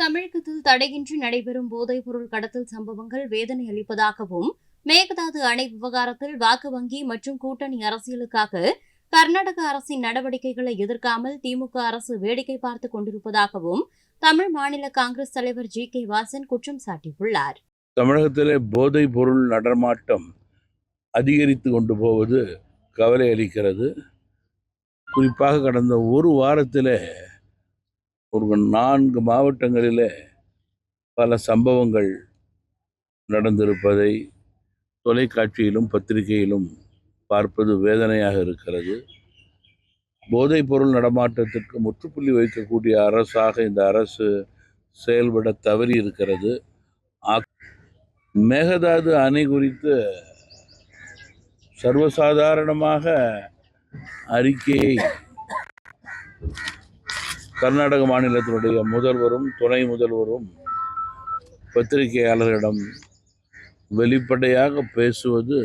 தமிழகத்தில் தடையின்றி நடைபெறும் போதைப்பொருள் கடத்தல் சம்பவங்கள் வேதனை அளிப்பதாகவும், மேகதாது அணை விவகாரத்தில் வாக்கு வங்கி மற்றும் கூட்டணி அரசியலுக்காக கர்நாடக அரசின் நடவடிக்கைகளை எதிர்க்காமல் திமுக அரசு வேடிக்கை பார்த்துக் கொண்டிருப்பதாகவும் தமிழ் மாநில காங்கிரஸ் தலைவர் ஜி.கே. வாசன் குற்றம் சாட்டியுள்ளார். தமிழகத்திலே போதைப் பொருள் நடமாட்டம் அதிகரித்து கொண்டு போவது கவலை அளிக்கிறது. குறிப்பாக கடந்த ஒரு வாரத்தில் ஒரு 4 மாவட்டங்களில் பல சம்பவங்கள் நடந்திருப்பதை தொலைக்காட்சியிலும் பத்திரிகையிலும் பார்ப்பது வேதனையாக இருக்கிறது. போதைப் பொருள் நடமாட்டத்திற்கு முற்றுப்புள்ளி வைக்கக்கூடிய அரசாக இந்த அரசு செயல்பட தவறி இருக்கிறது. மேகதாது அணை குறித்து சர்வசாதாரணமாக அறிக்கையை கர்நாடக மாநிலத்தினுடைய முதல்வரும் துணை முதல்வரும் பத்திரிகையாளர்களிடம் வெளிப்படையாக பேசுவது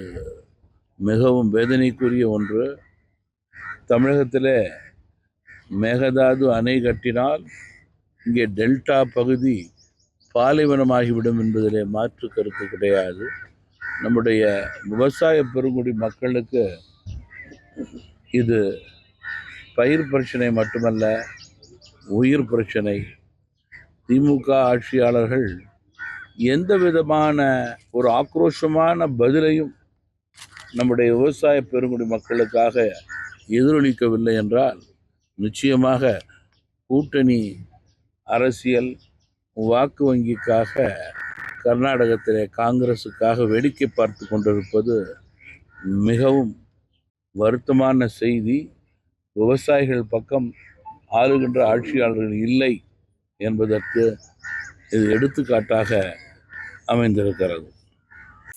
மிகவும் வேதனைக்குரிய ஒன்று. தமிழகத்தில் மேகதாது அணை கட்டினால் இங்கே டெல்டா பகுதி பாலைவனமாகிவிடும் என்பதிலே மாற்று கருத்து கிடையாது. நம்முடைய விவசாய பெருங்குடி மக்களுக்கு இது பயிர் பிரச்சனை மட்டுமல்ல, உயிர் பிரச்சனை. திமுக ஆட்சியாளர்கள் எந்த விதமான ஒரு ஆக்ரோஷமான பதிலையும் நம்முடைய விவசாய பெருங்குடி மக்களுக்காக எதிரொலிக்கவில்லை என்றால் நிச்சயமாக கூட்டணி அரசியல் வாக்கு வங்கிக்காக கர்நாடகத்திலே காங்கிரஸுக்காக வேடிக்கை பார்த்து கொண்டிருப்பது மிகவும் வருத்தமான செய்தி. விவசாயிகள் பக்கம் ஆளுகின்ற ஆட்சியாளர்கள் இல்லை என்பதற்கு இது எடுத்துக்காட்டாக அமைந்திருக்கிறது.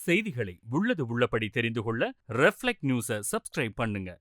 செய்திகளை உள்ளது உள்ளபடி தெரிந்து கொள்ள ரெஃப்ளெக்ட் நியூஸை சப்ஸ்கிரைப் பண்ணுங்க.